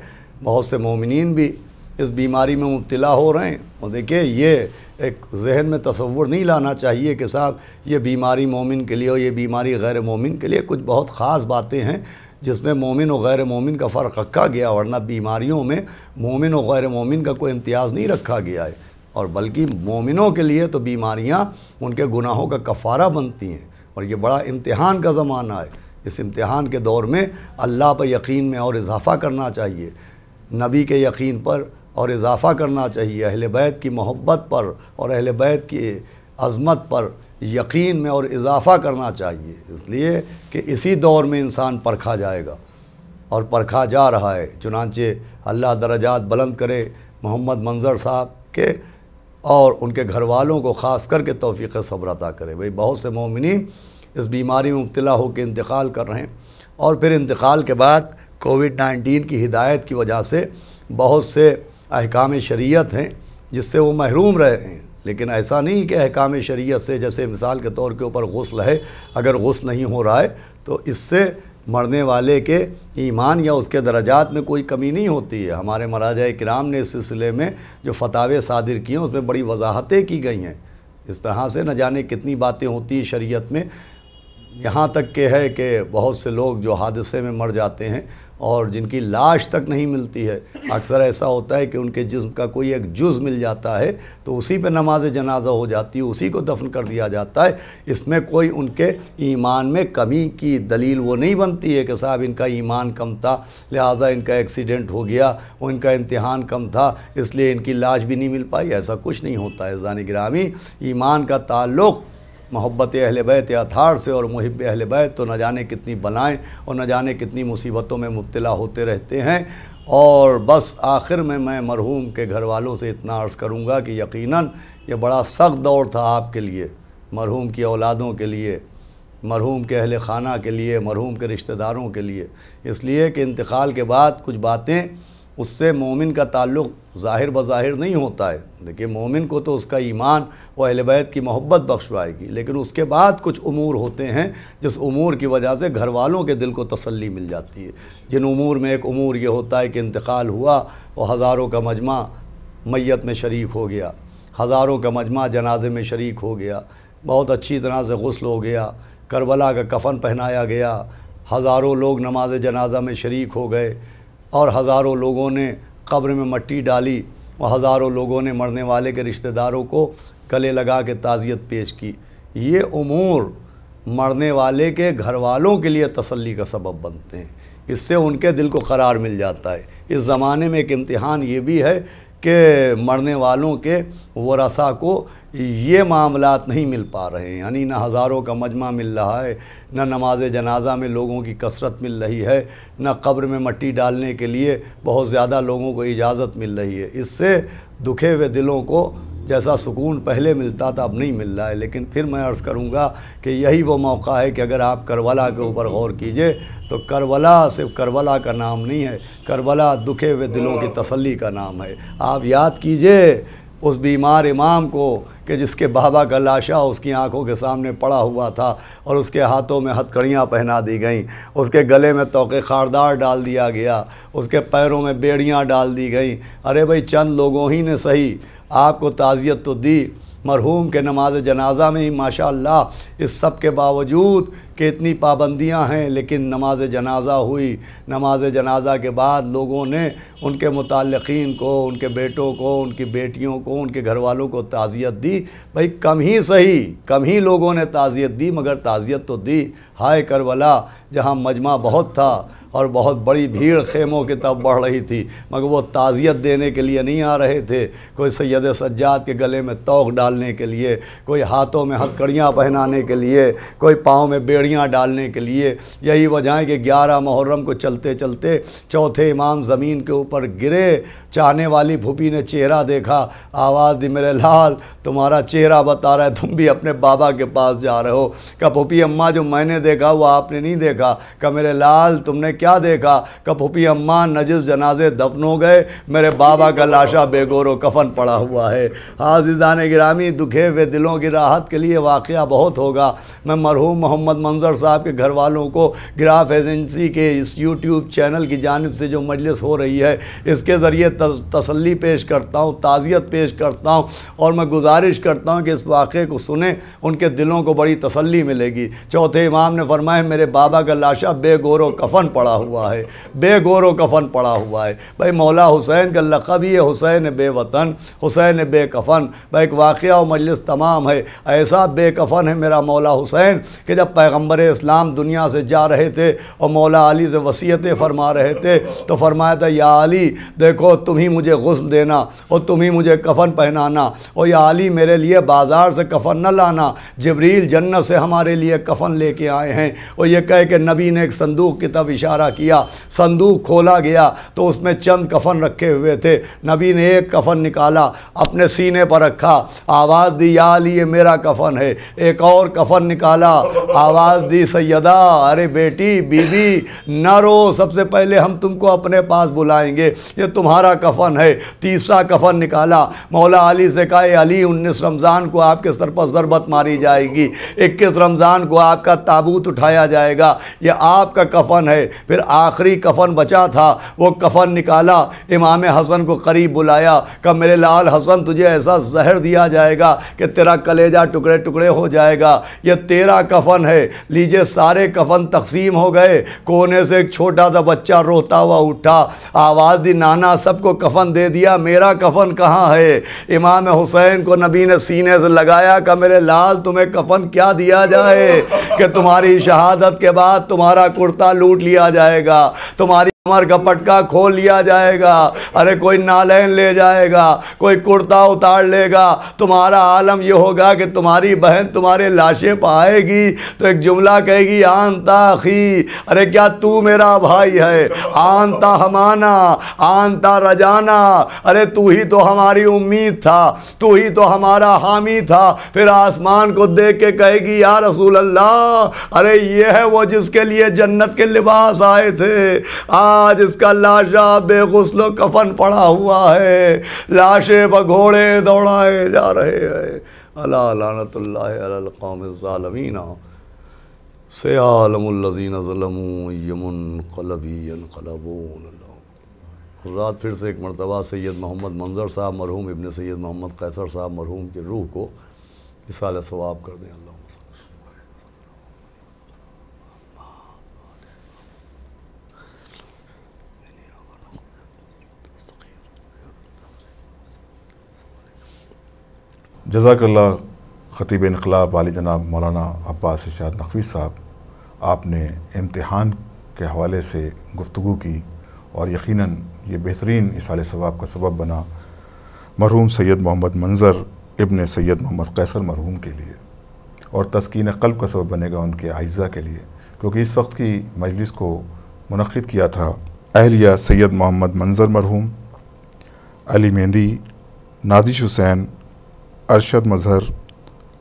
C: بہت سے مومنین بھی اس بیماری میں مبتلا ہو رہے ہیں۔ اور دیکھیں یہ ایک ذہن میں تصور نہیں لانا چاہیے کہ صاحب یہ بیماری مومن کے لیے اور یہ بیماری غیر مومن کے لیے، کچھ بہت خاص باتیں ہیں جس میں مومن و غیر مومن کا فرق رکھا گیا، ورنہ بیماریوں میں مومن و غیر مومن کا کوئی امتیاز نہیں رکھا گیا ہے، اور بلکہ مومنوں کے لیے تو بیماریاں ان کے گناہوں کا کفارہ بنتی ہیں، اور یہ بڑا امتحان کا زمانہ ہے۔ اس امتحان کے دور میں اللہ پر یقین میں اور اضافہ کرنا چاہیے، نبی کے یقین پر اور اضافہ کرنا چاہیے، اہل بیت کی محبت پر اور اہل بیت کی عظمت پر یقین میں اور اضافہ کرنا چاہیے، اس لیے کہ اسی دور میں انسان پرکھا جائے گا اور پرکھا جا رہا ہے۔ چنانچہ اللہ درجات بلند کرے محمد منظر صاحب کے اور ان کے گھر والوں کو خاص کر کے توفیق صبر عطا کرے۔ بھئی بہت سے مومنین اس بیماری میں مبتلا ہو کے انتقال کر رہے ہیں، اور پھر انتقال کے بعد کووڈ-19 کی ہدایت کی وجہ سے بہت سے احکام شریعت ہیں جس سے وہ محروم رہ رہے ہیں، لیکن ایسا نہیں کہ احکام شریعت سے، جیسے مثال کے طور کے اوپر غسل ہے، اگر غسل نہیں ہو رہا ہے تو اس سے مرنے والے کے ایمان یا اس کے درجات میں کوئی کمی نہیں ہوتی ہے۔ ہمارے مراجع کرام نے اس سلسلے میں جو فتاوے صادر کیے ہیں اس میں بڑی وضاحتیں کی گئی ہیں۔ اس طرح سے نہ جانے کتنی باتیں ہوتی ہیں شریعت میں، یہاں تک کہ ہے کہ بہت سے لوگ جو حادثے میں مر جاتے ہیں اور جن کی لاش تک نہیں ملتی ہے، اکثر ایسا ہوتا ہے کہ ان کے جسم کا کوئی ایک جز مل جاتا ہے تو اسی پہ نماز جنازہ ہو جاتی ہے، اسی کو دفن کر دیا جاتا ہے۔ اس میں کوئی ان کے ایمان میں کمی کی دلیل وہ نہیں بنتی ہے کہ صاحب ان کا ایمان کم تھا لہٰذا ان کا ایکسیڈنٹ ہو گیا، اور ان کا امتحان کم تھا اس لیے ان کی لاش بھی نہیں مل پائی، ایسا کچھ نہیں ہوتا ہے۔ عزیزان گرامی، ایمان کا تعلق محبت اہل بیت اطہار سے، اور محب اہل بیت تو نہ جانے کتنی بلائیں اور نہ جانے کتنی مصیبتوں میں مبتلا ہوتے رہتے ہیں۔ اور بس آخر میں مرحوم کے گھر والوں سے اتنا عرض کروں گا کہ یقیناً یہ بڑا سخت دور تھا آپ کے لیے، مرحوم کی اولادوں کے لیے، مرحوم کے اہل خانہ کے لیے، مرحوم کے رشتہ داروں کے لیے، اس لیے کہ انتقال کے بعد کچھ باتیں اس سے مومن کا تعلق ظاہر بظاہر نہیں ہوتا ہے۔ دیکھیں مومن کو تو اس کا ایمان و اہل بیت کی محبت بخشوائے گی، لیکن اس کے بعد کچھ امور ہوتے ہیں جس امور کی وجہ سے گھر والوں کے دل کو تسلی مل جاتی ہے۔ جن امور میں ایک امور یہ ہوتا ہے کہ انتقال ہوا اور ہزاروں کا مجمع میت میں شریک ہو گیا، ہزاروں کا مجمع جنازے میں شریک ہو گیا، بہت اچھی طرح سے غسل ہو گیا، کربلا کا کفن پہنایا گیا، ہزاروں لوگ نماز جنازہ میں شریک ہو گئے، اور ہزاروں لوگوں نے قبر میں مٹی ڈالی، اور ہزاروں لوگوں نے مرنے والے کے رشتہ داروں کو گلے لگا کے تعزیت پیش کی۔ یہ امور مرنے والے کے گھر والوں کے لیے تسلی کا سبب بنتے ہیں، اس سے ان کے دل کو قرار مل جاتا ہے۔ اس زمانے میں ایک امتحان یہ بھی ہے کہ مرنے والوں کے ورثاء کو یہ معاملات نہیں مل پا رہے ہیں، یعنی نہ ہزاروں کا مجمع مل رہا ہے، نہ نماز جنازہ میں لوگوں کی کثرت مل رہی ہے، نہ قبر میں مٹی ڈالنے کے لیے بہت زیادہ لوگوں کو اجازت مل رہی ہے۔ اس سے دکھے ہوئے دلوں کو جیسا سکون پہلے ملتا تھا اب نہیں مل رہا ہے۔ لیکن پھر میں عرض کروں گا کہ یہی وہ موقع ہے کہ اگر آپ کربلا کے اوپر غور کیجئے تو کربلا صرف کربلا کا نام نہیں ہے، کربلا دکھے ہوئے دلوں کی تسلی کا نام ہے۔ آپ یاد کیجئے اس بیمار امام کو کہ جس کے بابا کا لاشا اس کی آنکھوں کے سامنے پڑا ہوا تھا، اور اس کے ہاتھوں میں ہتھ کڑیاں پہنا دی گئیں، اس کے گلے میں توق خاردار ڈال دیا گیا، اس کے پیروں میں بیڑیاں ڈال دی گئیں۔ ارے بھائی چند لوگوں ہی نے صحیح آپ کو تعزیت تو دی، مرحوم کے نماز جنازہ میں ہی ماشاءاللہ اس سب کے باوجود کہ اتنی پابندیاں ہیں لیکن نماز جنازہ ہوئی۔ نماز جنازہ کے بعد لوگوں نے ان کے متعلقین کو، ان کے بیٹوں کو، ان کی بیٹیوں کو، ان کے گھر والوں کو تعزیت دی۔ بھائی کم ہی صحیح، کم ہی لوگوں نے تعزیت دی، مگر تعزیت تو دی۔ ہائے کربلا جہاں مجمع بہت تھا اور بہت بڑی بھیڑ خیموں کی طرف بڑھ رہی تھی، مگر وہ تعزیت دینے کے لیے نہیں آ رہے تھے، کوئی سید سجاد کے گلے میں توق ڈالنے کے لیے، کوئی ہاتھوں میں ہتھ کڑیاں پہنانے کے لیے، کوئی پاؤں میں بیڑ جڑیاں ڈالنے کے لیے۔ یہی وجہ ہے کہ 11 محرم کو چلتے چلتے چوتھے امام زمین کے اوپر گرے، چاہنے والی پھوپھی نے چہرہ دیکھا، آواز دی میرے لال تمہارا چہرہ بتا رہا ہے تم بھی اپنے بابا کے پاس جا رہے ہو۔ کہ پھوپھی اماں جو میں نے دیکھا وہ آپ نے نہیں دیکھا۔ کہ میرے لال تم نے کیا دیکھا؟ کہ پھوپھی اماں نجس جنازے دفن ہو گئے، میرے بابا کا لاشا بے گور و کفن پڑا ہوا ہے۔ عزیزان گرامی، دکھے ہوئے دلوں کی راحت کے لیے واقعہ بہت ہوگا۔ میں مرحوم محمد منظر صاحب کے گھر والوں کو گراف ایجنسی کے اس یوٹیوب چینل کی جانب سے جو مجلس ہو رہی ہے اس کے ذریعے تسلی پیش کرتا ہوں، تعزیت پیش کرتا ہوں، اور میں گزارش کرتا ہوں کہ اس واقعے کو سنیں، ان کے دلوں کو بڑی تسلی ملے گی۔ چوتھے امام نے فرمایا میرے بابا کا لاشا بے گور و کفن پڑا ہوا ہے، بے گور و کفن پڑا ہوا ہے۔ بھائی مولا حسین کا لقب ہی ہے حسین بے وطن، حسین بے کفن۔ بھائی ایک واقعہ و مجلس تمام ہے، ایسا بے کفن ہے میرا مولا حسین کہ جب پیغمبر اسلام دنیا سے جا رہے تھے اور مولا علی سے وصیتیں فرما رہے تھے تو فرمایا تھا یا علی دیکھو تم ہی مجھے غسل دینا اور تم ہی مجھے کفن پہنانا، اور یا علی میرے لیے بازار سے کفن نہ لانا، جبریل جنت سے ہمارے لیے کفن لے کے آئے ہیں۔ اور یہ کہہ کہ نبی نے ایک صندوق کی طرف اشارہ کیا، صندوق کھولا گیا تو اس میں چند کفن رکھے ہوئے تھے۔ نبی نے ایک کفن نکالا اپنے سینے پر رکھا، آواز دی یا علی یہ میرا کفن ہے۔ ایک اور کفن نکالا، آواز دی سیدہ ارے بیٹی بی بی نہ رو، سب سے پہلے ہم تم کو اپنے پاس بلائیں گے، یہ تمہارا کفن ہے۔ تیسرا کفن نکالا، مولا علی سے کہا اے علی 19 رمضان کو آپ کے سر پر ضربت ماری جائے گی، 21 رمضان کو آپ کا تابوت اٹھایا جائے گا، یہ آپ کا کفن ہے۔ پھر آخری کفن بچا تھا، وہ کفن نکالا، امام حسن کو قریب بلایا کہ میرے لال حسن تجھے ایسا زہر دیا جائے گا کہ تیرا کلیجہ ٹکڑے ٹکڑے ہو جائے گا، یہ تیرا کفن ہے۔ لیجئے سارے کفن تقسیم ہو گئے، کونے سے ایک چھوٹا سا بچہ روتا ہوا اٹھا، آواز دی نانا سب کو کفن دے دیا، میرا کفن کہاں ہے؟ امام حسین کو نبی نے سینے سے لگایا کہ میرے لال تمہیں کفن کیا دیا جائے کہ تمہاری شہادت کے بعد تمہارا کرتا لوٹ لیا جائے گا، تمہاری کمر کا پٹکا کھول لیا جائے گا، ارے کوئی نالین لے جائے گا، کوئی کرتا اتار لے گا، تمہارا عالم یہ ہوگا کہ تمہاری بہن تمہارے لاشے پہ آئے گی تو ایک جملہ کہے گی آنتا اخی، ارے کیا تو میرا بھائی ہے؟ آنتا ہمانا، آنتا رجانا، ارے تو ہی تو ہماری امید تھا، تو ہی تو ہمارا حامی تھا۔ پھر آسمان کو دیکھ کے کہے گی یا رسول اللہ ارے یہ ہے وہ جس کے لیے جنت کے لباس آئے تھے، آج اس کا لاشا بے غسل و کفن پڑا ہوا ہے، لاشے پر گھوڑے دوڑائے جا رہے ہیں۔ الا لعنت اللہ علی القوم الظالمین سیعلم الذین ظلموا ای منقلب ینقلبون۔ حضرات پھر سے ایک مرتبہ سید محمد منظر صاحب مرحوم، ابن سید محمد قیصر صاحب مرحوم کی روح کو اصالہ ثواب کر دیں۔ اللہم صلی
A: جزاک اللہ خطیب انقلاب عالی جناب مولانا عباس ارشاد نقوی صاحب، آپ نے امتحان کے حوالے سے گفتگو کی اور یقیناً یہ بہترین اصالہ ثواب کا سبب بنا مرحوم سید محمد منظر ابن سید محمد قیصر مرحوم کے لیے، اور تسکین قلب کا سبب بنے گا ان کے اعزہ کے لیے، کیونکہ اس وقت کی مجلس کو منعقد کیا تھا اہلیہ سید محمد منظر مرحوم، علی مہندی، نازش حسین، ارشد مظہر،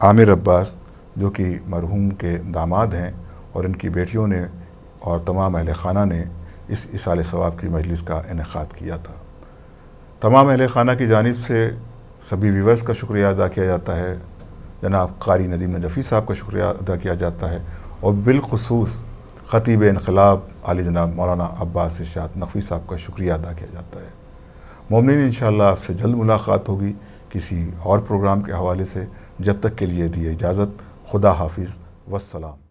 A: عامر عباس جو کہ مرحوم کے داماد ہیں، اور ان کی بیٹیوں نے اور تمام اہل خانہ نے اس اصالہ ثواب کی مجلس کا انعقاد کیا تھا۔ تمام اہل خانہ کی جانب سے سبھی ویورز کا شکریہ ادا کیا جاتا ہے، جناب قاری ندیم نجفی صاحب کا شکریہ ادا کیا جاتا ہے، اور بالخصوص خطیب انقلاب عالی جناب مولانا عباس ارشاد نقوی صاحب کا شکریہ ادا کیا جاتا ہے۔ مومنین انشاءاللہ آپ سے جلد ملاقات ہوگی کسی اور پروگرام کے حوالے سے، جب تک کے لیے دیے اجازت، خدا حافظ والسلام۔